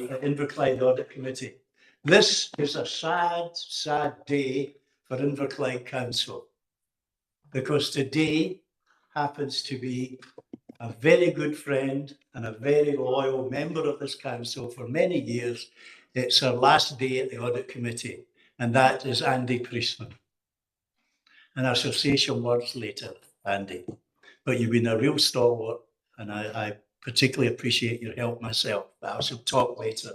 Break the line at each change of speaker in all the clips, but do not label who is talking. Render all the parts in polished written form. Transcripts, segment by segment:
for Inverclyde Audit Committee. This is a sad, sad day for Inverclyde Council, because today happens to be a very good friend and a very loyal member of this council for many years. It's her last day at the Audit Committee, and that is Andy Priestman. And I shall say some words later, Andy, but you've been a real stalwart, and I particularly appreciate your help myself, but I shall talk later.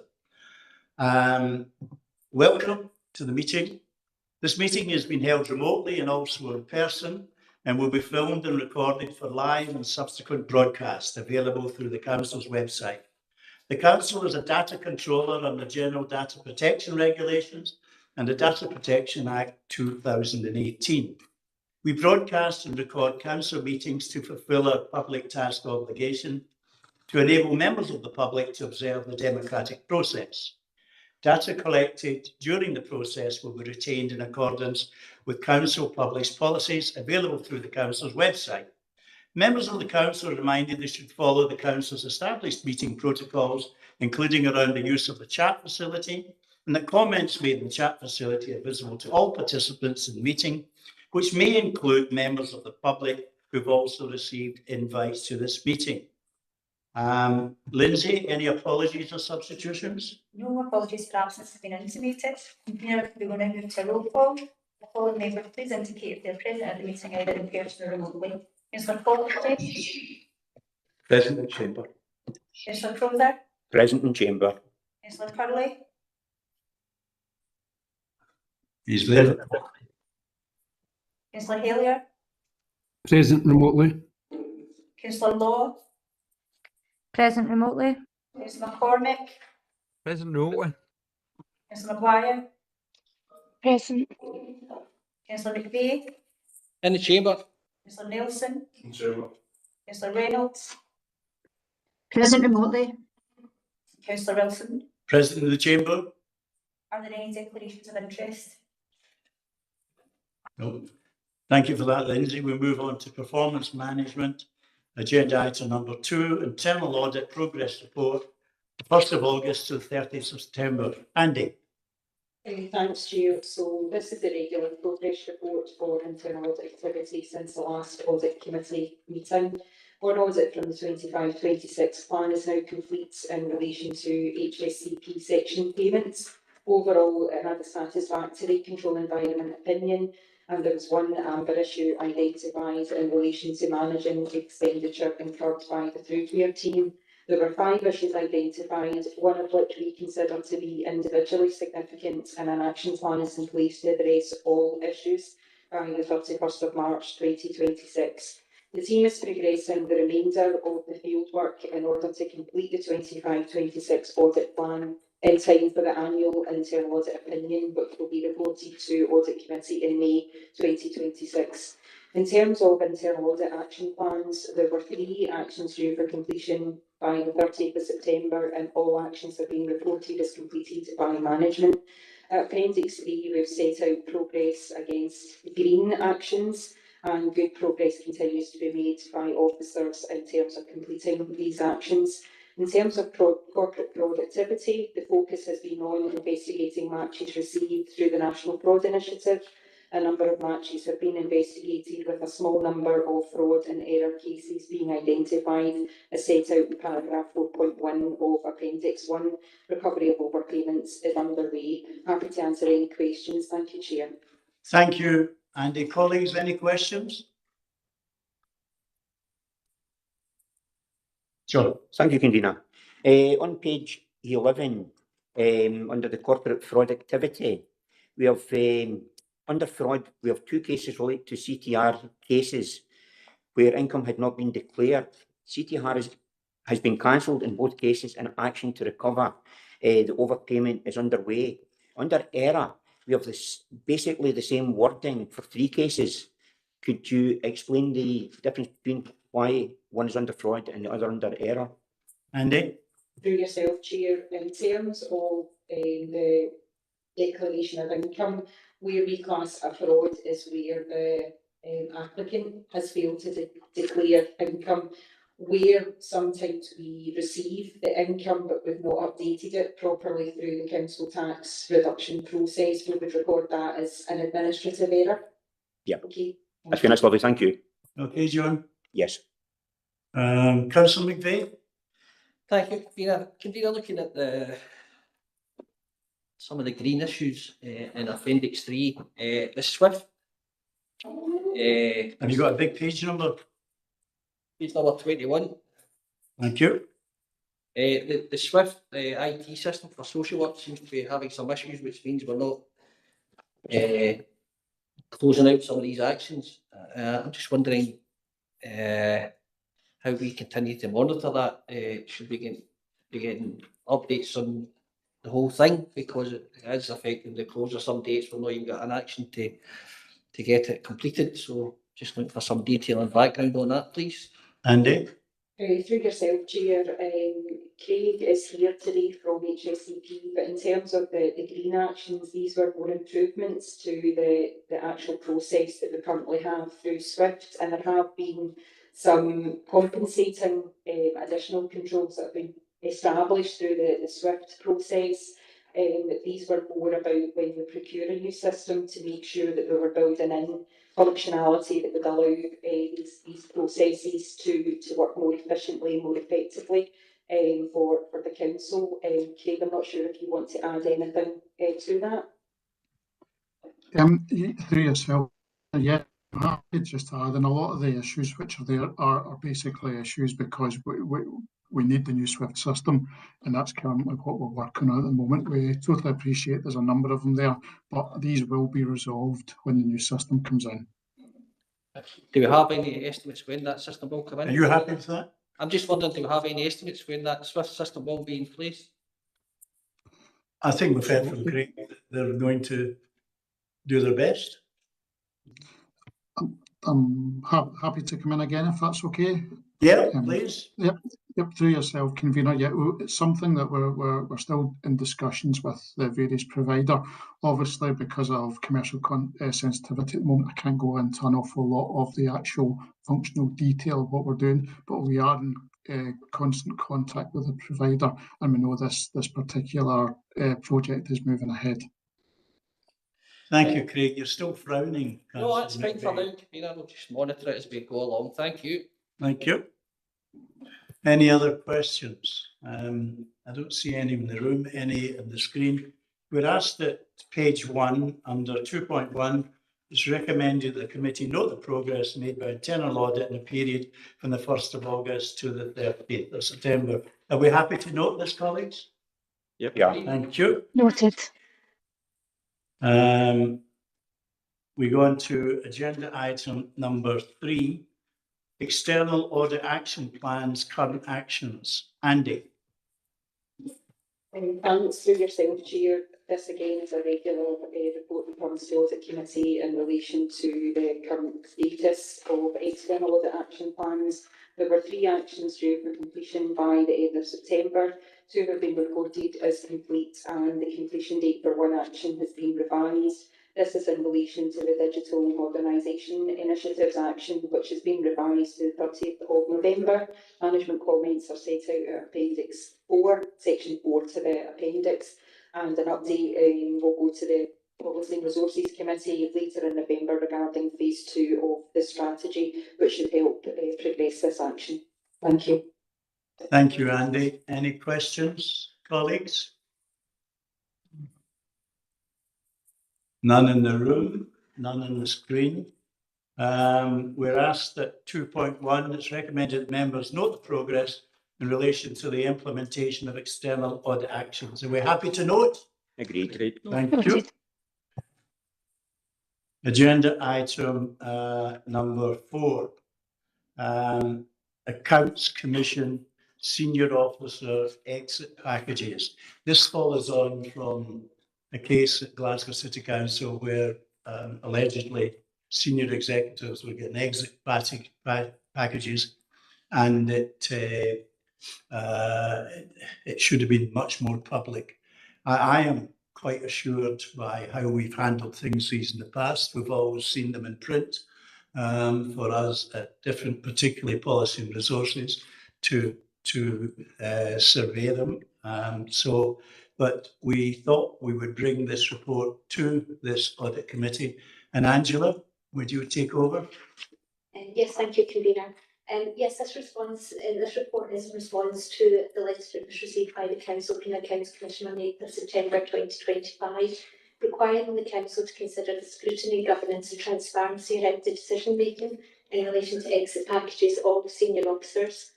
Welcome to the meeting. This meeting has been held remotely and also in person, and will be filmed and recorded for live and subsequent broadcast available through the Council's website. The Council is a data controller under General Data Protection Regulations and the Data Protection Act 2018. We broadcast and record Council meetings to fulfil our public task obligation to enable members of the public to observe the democratic process. Data collected during the process will be retained in accordance with Council published policies available through the Council's website. Members of the Council are reminded they should follow the Council's established meeting protocols, including around the use of the chat facility, and that comments made in the chat facility are visible to all participants in the meeting, which may include members of the public who've also received invites to this meeting. Lindsay, any apologies or substitutions?
No apologies for absence have been intimated. Here we will now move to roll call. The following members please indicate if they're present at the meeting either in person or remotely. Councillor Fogarty.
Present in chamber.
Councillor Crowther.
Present in chamber.
Councillor Curley.
He's there.
Councillor Halier.
Present remotely.
Councillor Law.
Present remotely.
Councillor McCormick.
Present remotely.
Councillor Maguire.
Present.
Councillor McVeigh.
In the chamber.
Councillor Nelson.
In chamber.
Councillor Reynolds.
Present remotely.
Councillor Wilson.
Present in the chamber?
Are there any declarations of interest?
No. Thank you for that, Lindsay. We move on to performance management. Agenda item number 2, internal audit progress report, 1st of August to 30th of September. Andy.
Thanks, Chair. So this is the regular progress report for internal audit activity since the last audit committee meeting. One audit from the 25-26 plan is now complete in relation to HSCP section payments. Overall, it had a satisfactory control environment opinion, and there was one amber issue identified in relation to managing expenditure incurred by the footwear team. There were 5 issues identified, one of which we consider to be individually significant, and an action plan is in place to address all issues by the 31st of March 2026. The team is progressing the remainder of the fieldwork in order to complete the 25-26 audit plan in time for the annual internal audit opinion, which will be reported to Audit Committee in May 2026. In terms of internal audit action plans, there were 3 actions due for completion by the 30th of September, and all actions have been reported as completed by management. At Appendix 3, we've set out progress against green actions, and good progress continues to be made by officers in terms of completing these actions. In terms of corporate productivity, the focus has been on investigating matches received through the National Fraud Initiative. A number of matches have been investigated, with a small number of fraud and error cases being identified, as set out in paragraph 4.1 of Appendix 1. Recovery of overpayments is underway. Happy to answer any questions. Thank you, Chair.
Thank you, Andy. Colleagues, any questions? Sure.
Thank you, Convener. On page 11, under the corporate fraud activity, we have under fraud, we have 2 cases related to CTR cases where income had not been declared. CTR has been cancelled in both cases, and action to recover the overpayment is underway. Under error, we have basically the same wording for 3 cases. Could you explain the difference between why one is under fraud and the other under error?
Andy?
Through yourself, Chair, in terms of the declaration of income, where we class a fraud is where the applicant has failed to declare income. where sometimes we receive the income but we've not updated it properly through the council tax reduction process, we would record that as an administrative error.
Yeah.
Okay.
That's been lovely, thank you.
Okay, John.
Yes.
Councillor McVeigh?
Thank you, Convener. Looking at some of the green issues in Appendix 3, the SWIFT.
Have you got a big page number?
Page number 21.
Thank you.
The SWIFT IT system for social work seems to be having some issues, which means we're not closing out some of these actions. I'm just wondering how we continue to monitor that. Should we be getting updates on the whole thing, because it is affecting the closure. Some dates we've not even got an action to get it completed. So just looking for some detail and background on that, please.
Andy?
Through yourself, Chair, Craig is here today from HSCP, but in terms of the green actions, these were more improvements to the actual process that we currently have through SWIFT, and there have been some compensating additional controls that have been established through the SWIFT process. These were more about when we procure a new system to make sure that we were building in functionality that would allow these processes to work more efficiently and more effectively for the council. Craig, I'm not sure if you want to add anything to that.
Through yourself, yeah, I'm happy just to add in a lot of the issues which are there are basically issues because we need the new SWIFT system, and that's currently what we're working on at the moment. We totally appreciate there's a number of them there, but these will be resolved when the new system comes in.
Do we have any estimates when that system will come in?
Are you happy with that?
I'm just wondering, do we have any estimates when that SWIFT system will be in place?
I think we've heard from Craig that they're going to do their best.
I'm happy to come in again if that's okay.
Yeah, please.
Yep, through yourself, Convener. Yeah, it's something that we're still in discussions with the various provider. Obviously, because of commercial sensitivity at the moment, I can't go into an awful lot of the actual functional detail of what we're doing, but we are in constant contact with the provider, and we know this particular project is moving ahead.
Thank you, Craig. You're still frowning.
No, that's
Councillor
fine for
McVeigh.
now, Convener. We'll just monitor it as we go along. Thank you.
Thank you. Any other questions? I don't see any in the room, any on the screen. We're asked at page 1 under 2.1, it's recommended that the committee note the progress made by internal audit in the period from the 1st of August to the 30th of September. Are we happy to note this, colleagues?
Yep. Yeah.
Thank you.
Noted.
We go on to agenda item number 3, external audit action plans, current actions. Andy.
Thanks through yourself, Chair. This again is a regular report that comes to the Audit Committee in relation to the current status of external audit action plans. There were 3 actions due for completion by the end of September. 2 have been reported as complete, and the completion date for 1 action has been revised. This is in relation to the Digital Modernisation Initiatives action, which has been revised to the 30th of November. Management comments are set out at Appendix 4, Section 4 to the appendix, and an update will go to the Policy and Resources Committee later in November regarding phase 2 of the strategy, which should help progress this action. Thank you.
Thank you, Andy. Any questions, colleagues? None in the room, none on the screen. We're asked at 2.1, it's recommended that members note the progress in relation to the implementation of external audit actions. Are we happy to note?
Agreed.
Thank you. Agenda item number 4, Accounts Commission Senior Officer Exit Packages. This follows on from a case at Glasgow City Council where allegedly senior executives were getting exit packages, and it should have been much more public. I am quite assured by how we've handled things in the past. We've always seen them in print. for us at different, particularly policy and resources, to survey them. But we thought we would bring this report to this audit committee. And Angela, would you take over?
Yes, thank you, convener. Yes, this report is in response to the letter that was received by the Council Penal Accounts Commission on 8th of September 2025, requiring the Council to consider the scrutiny, governance and transparency around the decision making in relation to exit packages of senior officers.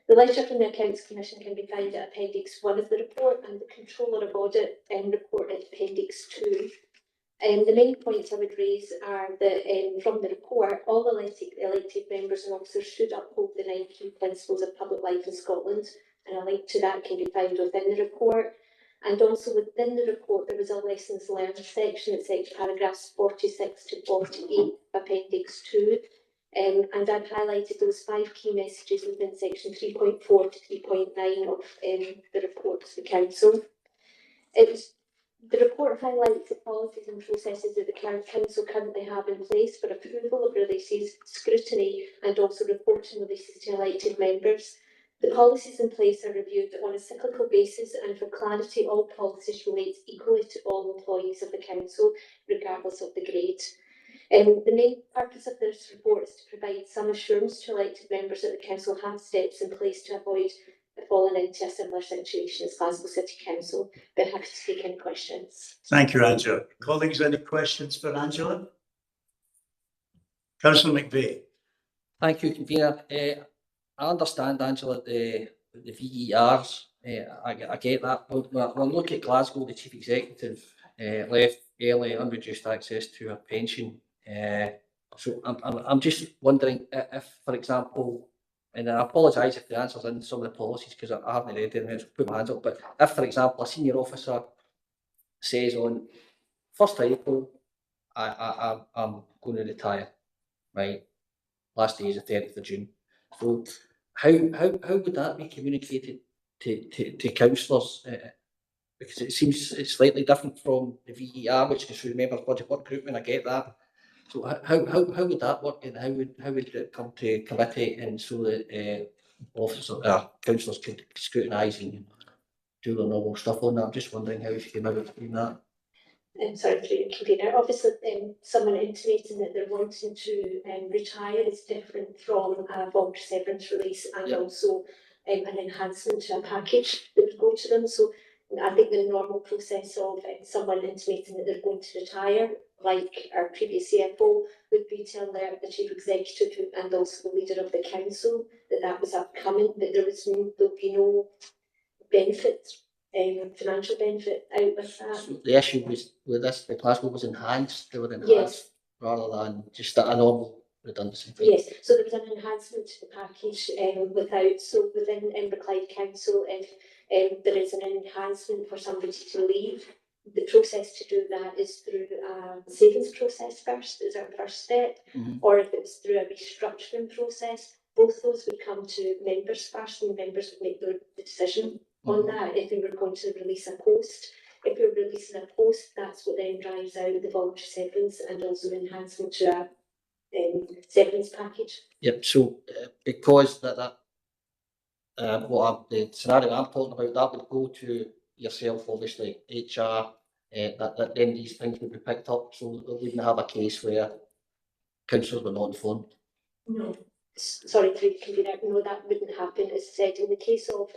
The letter from the Accounts Commission can be found at Appendix 1 of the report, and the Controller of Audit report at Appendix 2. The main points I would raise are that from the report, all elected members and officers should uphold the 9 key principles of public life in Scotland, and a link to that can be found within the report. And also within the report, there was a lessons learned section at section paragraphs 46 to 48, Appendix 2. And I've highlighted those 5 key messages within section 3.4 to 3.9 of the report to the Council. The report highlights the policies and processes that the Council currently have in place for approval of releases, scrutiny and also reporting releases to elected members. The policies in place are reviewed on a cyclical basis, and for clarity, all policies relate equally to all employees of the Council, regardless of the grade. The main purpose of this report is to provide some assurance to elected members that the Council have steps in place to avoid falling into a similar situation as Glasgow City Council. But happy to take any questions.
Thank you, Angela. Colleagues, any questions for Angela? Councillor McVeigh.
Thank you, convener. I understand, Angela, the VERs. I get that. We'll look at Glasgow. The chief executive left early, unreduced access to her pension. So I'm just wondering if, for example, and I apologise if the answer's in some of the policies because I haven't read it and put my hands up. But if, for example, a senior officer says on 1st of April, I'm going to retire, right? Last day is the 30th of June. So how would that be communicated to councillors? Because it seems it's slightly different from the VER, which is through members' budget work group, and I get that. So how would that work, and how would it come to committee, and so that officers, councillors could scrutinise and do their normal stuff on that? I'm just wondering how you came about doing that.
Sorry, through your convener. Obviously, someone intimating that they're wanting to retire is different from a voluntary severance release and also an enhancement to a package that would go to them. So I think the normal process of someone intimating that they're going to retire, like our previous CFO, would be to alert the chief executive and also the leader of the council that that was upcoming, that there'll be no benefit, financial benefit out with that.
So the issue was with this, the Glasgow was enhanced, they were enhanced,
yes,
rather than just a normal redundancy.
Yes, so there was an enhancement to the package so within Inverclyde Council, if there is an enhancement for somebody to leave, the process to do that is through a savings process first, is our first step, or if it's through a restructuring process, both those would come to members first, and members would make the decision on that if we were going to release a post. If we're releasing a post, that's what then drives out the voluntary severance and also enhancement to a severance package.
Yep. So because the scenario I'm talking about, that would go to yourself, obviously HR. That then these things would be picked up, so we wouldn't have a case where councillors were not informed.
No, sorry to convener. No, that wouldn't happen. As said, in the case of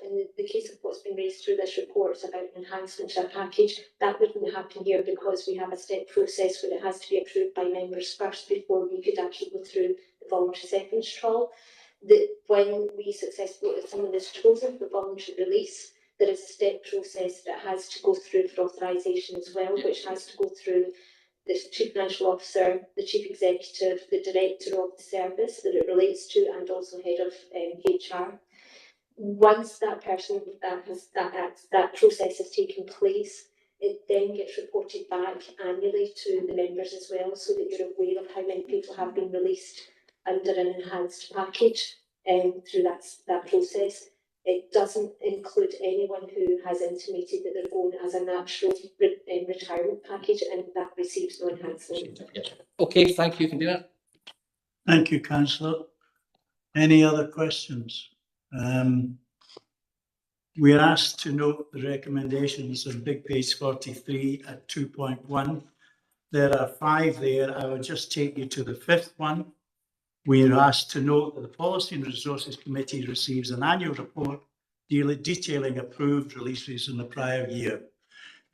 what's been raised through this report about an enhancement to a package, that wouldn't happen here because we have a step process where it has to be approved by members first before we could actually go through the voluntary severance trial. When we successfully, if someone is chosen for voluntary release, there is a step process that has to go through for authorisation as well, which has to go through the chief financial officer, the chief executive, the director of the service that it relates to, and also head of HR. Once that person that process has taken place, it then gets reported back annually to the members as well, so that you're aware of how many people have been released under an enhanced package through that process. It doesn't include anyone who has intimated that they're going as a natural retirement package and that receives no enhancement.
Okay, thank you, convener.
Thank you, councillor. Any other questions? We are asked to note the recommendations on big page 43 at 2.1. There are 5 there. I will just take you to the 5th one. We are asked to note that the Policy and Resources Committee receives an annual report detailing approved releases in the prior year.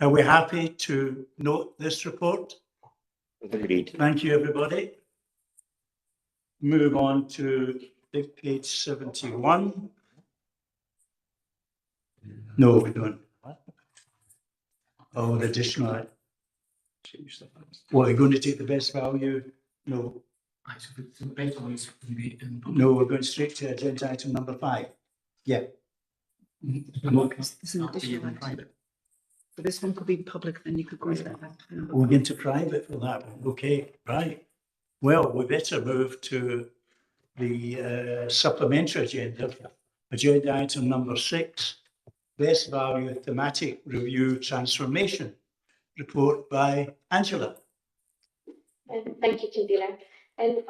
Are we happy to note this report?
Agreed.
Thank you, everybody. Move on to big page 71. No, we don't. Oh, the additional. Well, are you going to take the best value? No. No, we're going straight to agenda item number 5. Yeah.
This is an additional item. So this one could be public, then you could go into that.
We're going to private for that one. Okay, right. Well, we better move to the supplementary agenda. Agenda item number 6, best value thematic review transformation report by Angela.
Thank you, convener.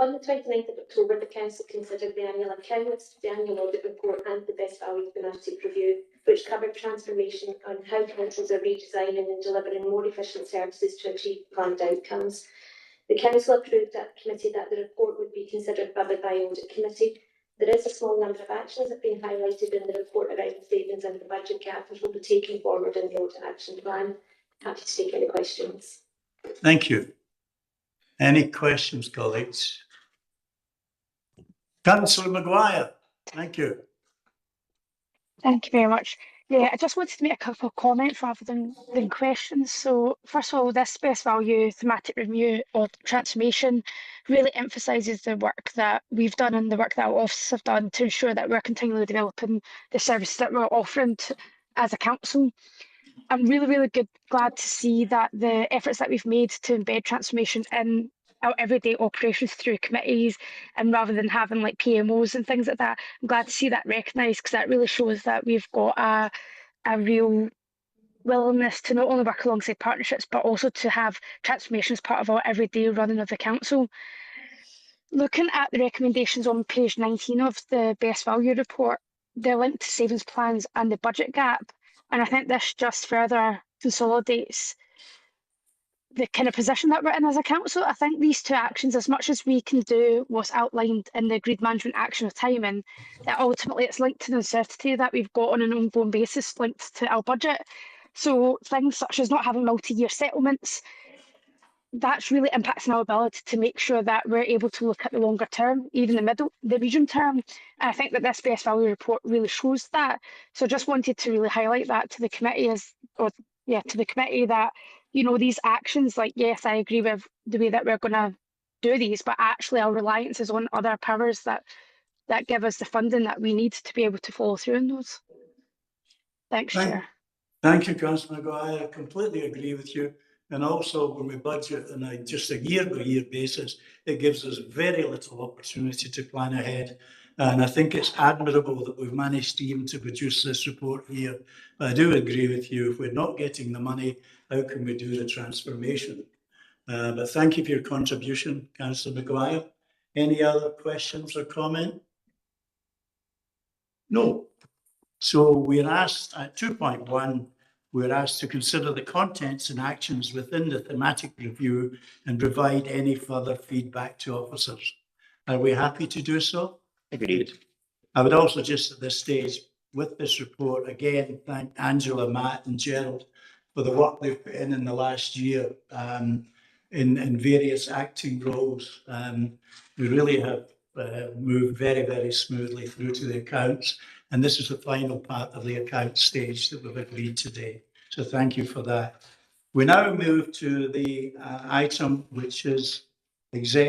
On the 29th of October, the council considered the annual accounts, the annual audit report and the best value thematic review, which covered transformation on how councils are redesigning and delivering more efficient services to achieve planned outcomes. The council approved at committee that the report would be considered by Audit Committee. There is a small number of actions that have been highlighted in the report around savings and the budget gap, which will be taken forward in the audit action plan. Happy to take any questions.
Thank you. Any questions, colleagues? Councillor Maguire, thank you.
Thank you very much. Yeah, I just wanted to make a couple of comments rather than questions. So first of all, this best value thematic review or transformation really emphasises the work that we've done and the work that our offices have done to ensure that we're continually developing the services that we're offering as a council. I'm really glad to see that the efforts that we've made to embed transformation in our everyday operations through committees, and rather than having like PMOs and things like that, I'm glad to see that recognised, because that really shows that we've got a real willingness to not only work alongside partnerships but also to have transformation as part of our everyday running of the council. Looking at the recommendations on page 19 of the best value report, they're linked to savings plans and the budget gap. And I think this just further consolidates the kind of position that we're in as a council. I think these two actions, as much as we can do what's outlined in the agreed management action of timing, that ultimately it's linked to the uncertainty that we've got on an ongoing basis linked to our budget. So things such as not having multi-year settlements, that's really impacting our ability to make sure that we're able to look at the longer term, even the medium term. And I think that this best value report really shows that. So I just wanted to really highlight that to the committee that, you know, these actions, like, yes, I agree with the way that we're going to do these, but actually our reliance is on other powers that give us the funding that we need to be able to follow through on those. Thanks, Chair.
Thank you, Councillor Maguire. I completely agree with you. And also, when we budget on just a year-by-year basis, it gives us very little opportunity to plan ahead. And I think it's admirable that we've managed even to produce this report here. But I do agree with you, if we're not getting the money, how can we do the transformation? But thank you for your contribution, Councillor Maguire. Any other questions or comment? No. So we're asked at 2.1, we're asked to consider the contents and actions within the thematic review and provide any further feedback to officers. Are we happy to do so?
Agreed.
I would also just at this stage, with this report, again, thank Angela, Matt and Gerald for the work they've put in the last year in various acting roles. We really have moved very smoothly through to the accounts. And this is the final part of the account stage that we've agreed today. So thank you for that. We now move to the item which is exempt